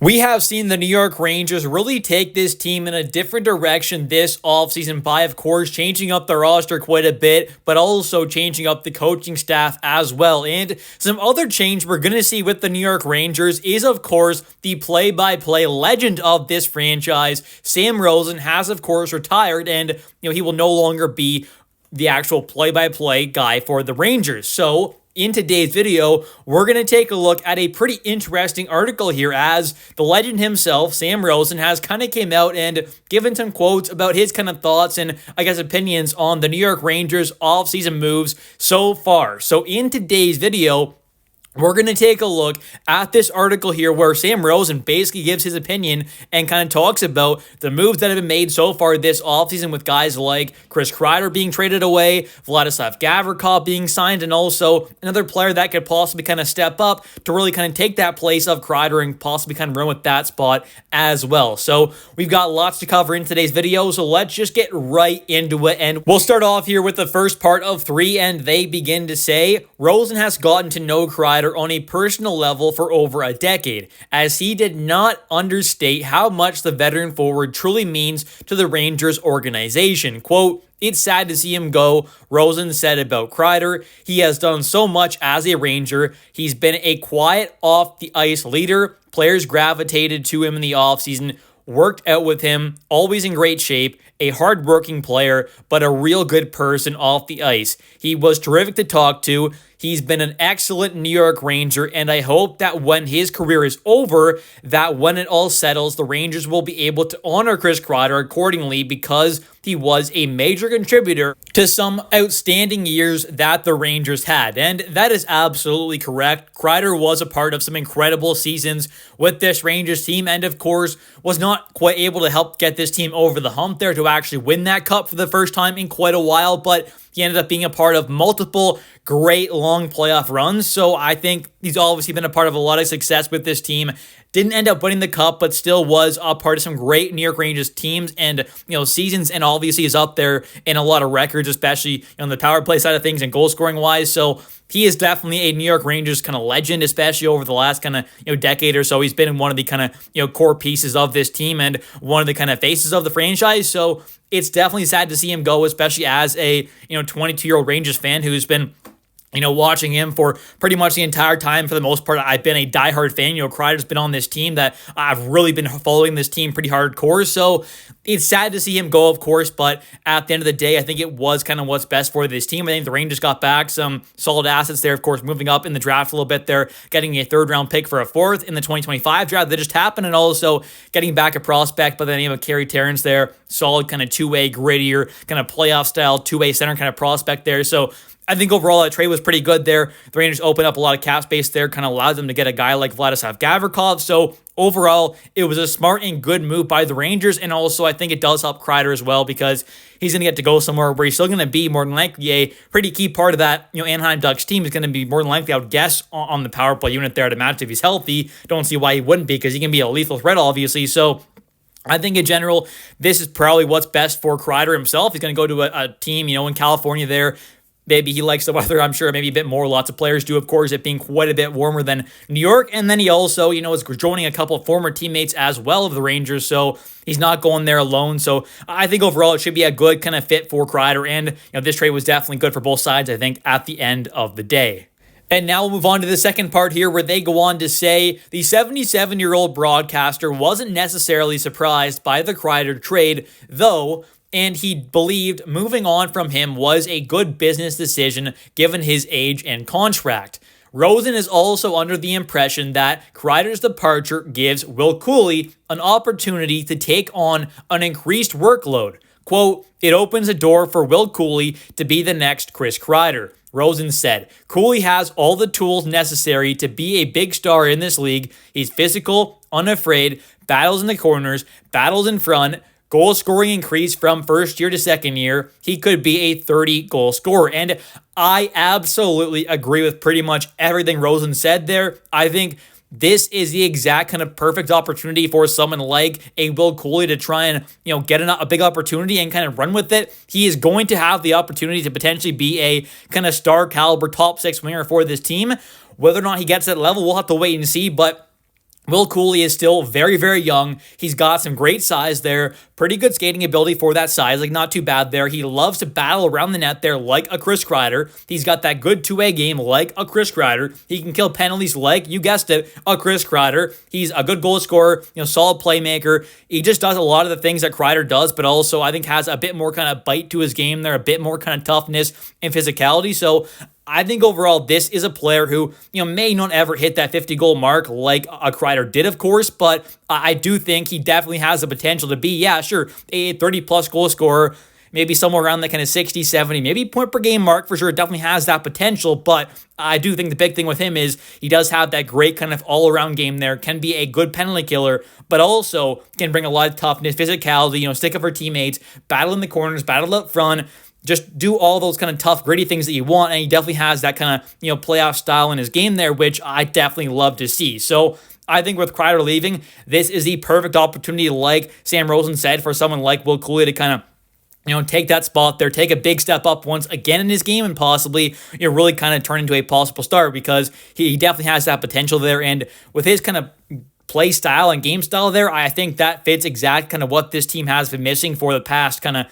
We have seen the New York Rangers really take this team in a different direction this offseason by, of course, changing up the roster quite a bit, but also changing up the coaching staff as well. And some other change we're going to see with the New York Rangers is, of course, the play-by-play legend of this franchise. Sam Rosen has, of course, retired, and he will no longer be the actual play-by-play guy for the Rangers. So in today's video, we're going to take a look at a pretty interesting article here as the legend himself, Sam Rosen, has kind of came out and given some quotes about his kind of thoughts and, I guess, opinions on the New York Rangers offseason moves so far. So in today's video, we're going to take a look at this article here where Sam Rosen basically gives his opinion and kind of talks about the moves that have been made so far this offseason with guys like Chris Kreider being traded away, Vladislav Gavrikov being signed, and also another player that could possibly kind of step up to really kind of take that place of Kreider and possibly kind of run with that spot as well. So we've got lots to cover in today's video, so let's just get right into it. And we'll start off here with the first part of 3, and they begin to say, Rosen has gotten to know Kreider on a personal level for over a decade, as he did not understate how much the veteran forward truly means to the Rangers organization. Quote, "It's sad to see him go," Rosen said about Kreider. "He has done so much as a Ranger. He's been a quiet, off-the-ice leader. Players gravitated to him in the offseason, worked out with him, always in great shape, a hard-working player, but a real good person off the ice. He was terrific to talk to. He's been an excellent New York Ranger, and I hope that when his career is over, that when it all settles, the Rangers will be able to honor Chris Kreider accordingly because he was a major contributor to some outstanding years that the Rangers had." And that is absolutely correct. Kreider was a part of some incredible seasons with this Rangers team, and of course, was not quite able to help get this team over the hump there to actually win that cup for the first time in quite a while, but he ended up being a part of multiple great long playoff runs. So I think he's obviously been a part of a lot of success with this team. Didn't end up winning the cup, but still was a part of some great New York Rangers teams and seasons, and obviously is up there in a lot of records, especially on the power play side of things and goal scoring wise. So he is definitely a New York Rangers kind of legend, especially over the last kind of decade or so. He's been one of the kind of core pieces of this team and one of the kind of faces of the franchise. So it's definitely sad to see him go, especially as a 22-year-old Rangers fan who's been watching him for pretty much the entire time. For the most part, I've been a diehard fan. Kreider's been on this team that I've really been following this team pretty hardcore. So it's sad to see him go, of course, but at the end of the day, I think it was kind of what's best for this team. I think the Rangers got back some solid assets there, of course, moving up in the draft a little bit there, getting a third-round pick for a fourth in the 2025 draft that just happened, and also getting back a prospect by the name of Carey Terrence there, solid kind of two-way, grittier, kind of playoff-style two-way center kind of prospect there. So I think overall that trade was pretty good there. The Rangers opened up a lot of cap space there, kind of allowed them to get a guy like Vladislav Gavrikov. So overall, it was a smart and good move by the Rangers, and also I think it does help Kreider as well because he's going to get to go somewhere where he's still going to be more than likely a pretty key part of that Anaheim Ducks team. Is going to be more than likely, I would guess, on the power play unit there to match if he's healthy. Don't see why he wouldn't be because he can be a lethal threat, obviously. So I think in general, this is probably what's best for Kreider himself. He's going to go to a team, in California there. Maybe he likes the weather, I'm sure, maybe a bit more. Lots of players do, of course, it being quite a bit warmer than New York. And then he also, is joining a couple of former teammates as well of the Rangers, so he's not going there alone. So I think overall it should be a good kind of fit for Kreider, and this trade was definitely good for both sides, I think, at the end of the day. And now we'll move on to the second part here where they go on to say the 77-year-old broadcaster wasn't necessarily surprised by the Kreider trade, though, and he believed moving on from him was a good business decision given his age and contract. Rosen is also under the impression that Kreider's departure gives Will Cuylle an opportunity to take on an increased workload. Quote, "It opens a door for Will Cuylle to be the next Chris Kreider," Rosen said. "Cuylle has all the tools necessary to be a big star in this league. He's physical, unafraid, battles in the corners, battles in front, goal scoring increase from first year to second year. He could be a 30-goal scorer." And I absolutely agree with pretty much everything Rosen said there. I think this is the exact kind of perfect opportunity for someone like a Will Cuylle to try and, get a big opportunity and kind of run with it. He is going to have the opportunity to potentially be a kind of star caliber top 6 winger for this team. Whether or not he gets that level, we'll have to wait and see. But Will Cuylle is still very, very young. He's got some great size there, pretty good skating ability for that size, like not too bad there. He loves to battle around the net there like a Chris Kreider. He's got that good two-way game like a Chris Kreider. He can kill penalties like, you guessed it, a Chris Kreider. He's a good goal scorer, solid playmaker. He just does a lot of the things that Kreider does, but also I think has a bit more kind of bite to his game there, a bit more kind of toughness and physicality. So I think overall, this is a player who, may not ever hit that 50-goal mark like a Kreider did, of course, but I do think he definitely has the potential to be, yeah, sure, a 30-plus goal scorer, maybe somewhere around the kind of 60, 70, maybe point per game mark for sure. It definitely has that potential, but I do think the big thing with him is he does have that great kind of all-around game there, can be a good penalty killer, but also can bring a lot of toughness, physicality, stick up for teammates, battle in the corners, battle up front, just do all those kind of tough, gritty things that you want, and he definitely has that kind of, playoff style in his game there, which I definitely love to see. So I think with Kreider leaving, this is the perfect opportunity, like Sam Rosen said, for someone like Will Cuylle to kind of take that spot there, take a big step up once again in his game, and possibly, really kind of turn into a possible star, because he definitely has that potential there. And with his kind of play style and game style there, I think that fits exactly kind of what this team has been missing for the past kind of,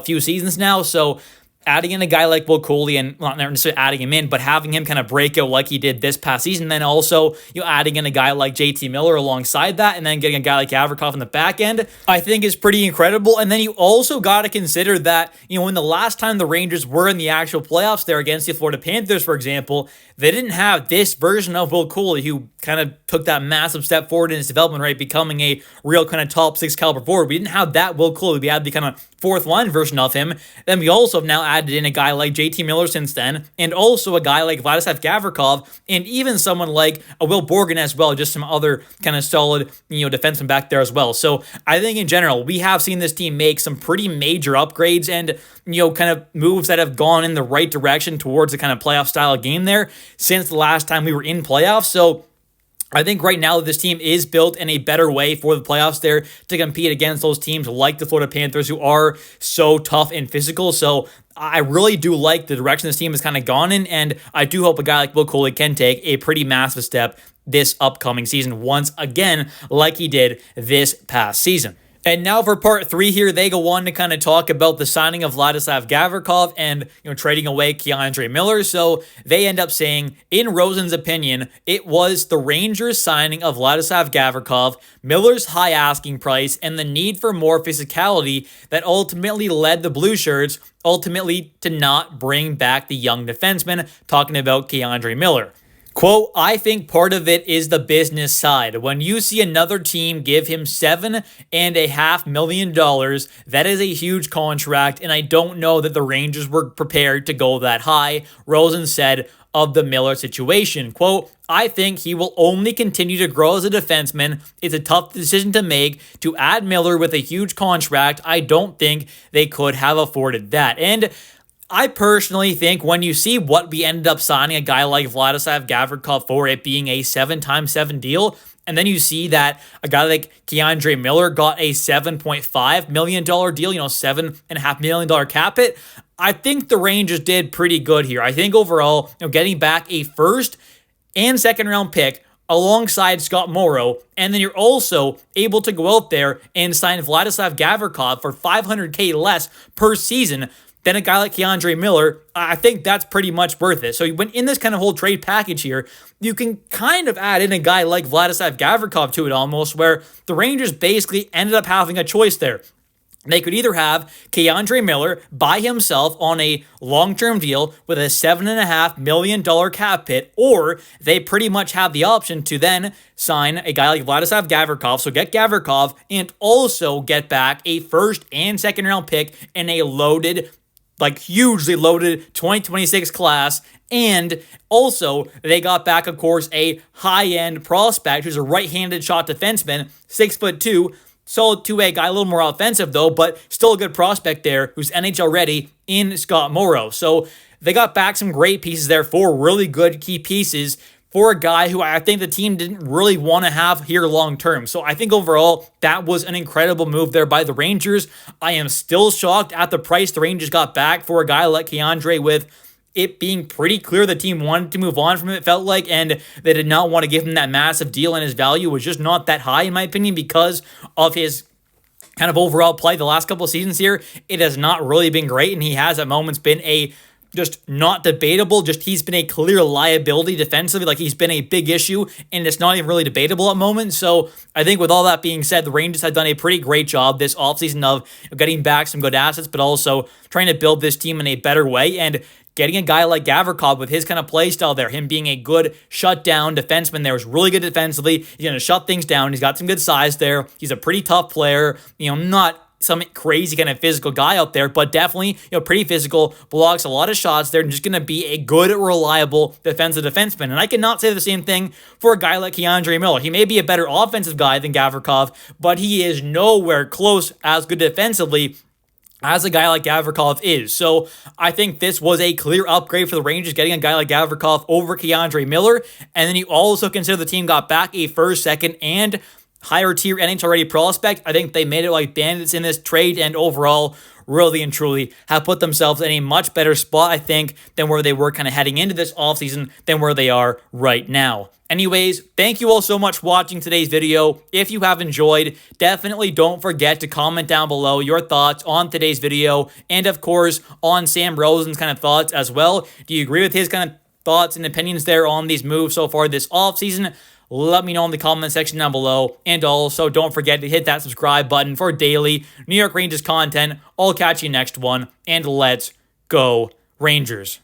few seasons now. So adding in a guy like Will Cuylle, and not necessarily adding him in, but having him kind of break out like he did this past season, then also adding in a guy like JT Miller alongside that, and then getting a guy like Gavrikov in the back end, I think is pretty incredible. And then you also got to consider that, when the last time the Rangers were in the actual playoffs there against the Florida Panthers, for example, they didn't have this version of Will Cuylle, who kind of took that massive step forward in his development, right, becoming a real kind of top six caliber forward. We didn't have that Will Cuylle. We had the kind of fourth line version of him. Then we also have now added in a guy like JT Miller since then, and also a guy like Vladislav Gavrikov, and even someone like a Will Borgen as well, just some other kind of solid, defenseman back there as well. So I think in general, we have seen this team make some pretty major upgrades and, kind of moves that have gone in the right direction towards the kind of playoff style of game there since the last time we were in playoffs. So I think right now this team is built in a better way for the playoffs there to compete against those teams like the Florida Panthers, who are so tough and physical. So I really do like the direction this team has kind of gone in, and I do hope a guy like Will Cuylle can take a pretty massive step this upcoming season once again, like he did this past season. And now for part three here, they go on to kind of talk about the signing of Vladislav Gavrikov and, trading away Kreider Miller. So they end up saying, in Rosen's opinion, it was the Rangers signing of Vladislav Gavrikov, Miller's high asking price, and the need for more physicality that ultimately led the Blue Shirts ultimately to not bring back the young defenseman, talking about Kreider Miller. Quote, I think part of it is the business side. When you see another team give him $7.5 million, that is a huge contract, and I don't know that the Rangers were prepared to go that high, Rosen said of the Miller situation. Quote, I think he will only continue to grow as a defenseman. It's a tough decision to make to add Miller with a huge contract. I don't think they could have afforded that. And I personally think when you see what we ended up signing a guy like Vladislav Gavrikov for, it being a 7x7 deal, and then you see that a guy like Kreider Miller got a $7.5 million deal, $7.5 million cap hit, I think the Rangers did pretty good here. I think overall, getting back a first and second round pick alongside Scott Morrow, and then you're also able to go out there and sign Vladislav Gavrikov for $500K less per season than a guy like Kreider Miller, I think that's pretty much worth it. So when in this kind of whole trade package here, you can kind of add in a guy like Vladislav Gavrikov to it almost, where the Rangers basically ended up having a choice there. They could either have Kreider Miller by himself on a long-term deal with a $7.5 million cap hit, or they pretty much have the option to then sign a guy like Vladislav Gavrikov, so get Gavrikov, and also get back a first and second round pick in a loaded, hugely loaded 2026 class. And also, they got back, of course, a high-end prospect who's a right-handed shot defenseman, 6'2", solid two-way guy, a little more offensive though, but still a good prospect there who's NHL ready in Scott Morrow. So they got back some great pieces there, four really good key pieces for a guy who I think the team didn't really want to have here long term. So I think overall, that was an incredible move there by the Rangers. I am still shocked at the price the Rangers got back for a guy like Kreider with it being pretty clear the team wanted to move on from him, it felt like, and they did not want to give him that massive deal, and his value was just not that high, in my opinion, because of his kind of overall play the last couple of seasons here. It has not really been great, and he has at moments been a just not debatable, just he's been a clear liability defensively. Like, he's been a big issue, and it's not even really debatable at moments. So I think with all that being said, the Rangers have done a pretty great job this offseason of getting back some good assets, but also trying to build this team in a better way, and getting a guy like Gavrikov with his kind of play style there, him being a good shutdown defenseman there, is really good defensively. He's going to shut things down. He's got some good size there. He's a pretty tough player, not some crazy kind of physical guy out there, but definitely, pretty physical, blocks a lot of shots there, and just going to be a good, reliable defensive defenseman. And I cannot say the same thing for a guy like K'Andre Miller. He may be a better offensive guy than Gavrikov, but he is nowhere close as good defensively as a guy like Gavrikov is. So I think this was a clear upgrade for the Rangers, getting a guy like Gavrikov over K'Andre Miller. And then you also consider the team got back a first, second, and higher tier NHL ready prospect. I think they made it like bandits in this trade, and overall, really and truly have put themselves in a much better spot, I think, than where they were kind of heading into this offseason than where they are right now. Anyways, thank you all so much for watching today's video. If you have enjoyed, definitely don't forget to comment down below your thoughts on today's video, and of course, on Sam Rosen's kind of thoughts as well. Do you agree with his kind of thoughts and opinions there on these moves so far this offseason? Let me know in the comment section down below. And also, don't forget to hit that subscribe button for daily New York Rangers content. I'll catch you next one, and let's go Rangers.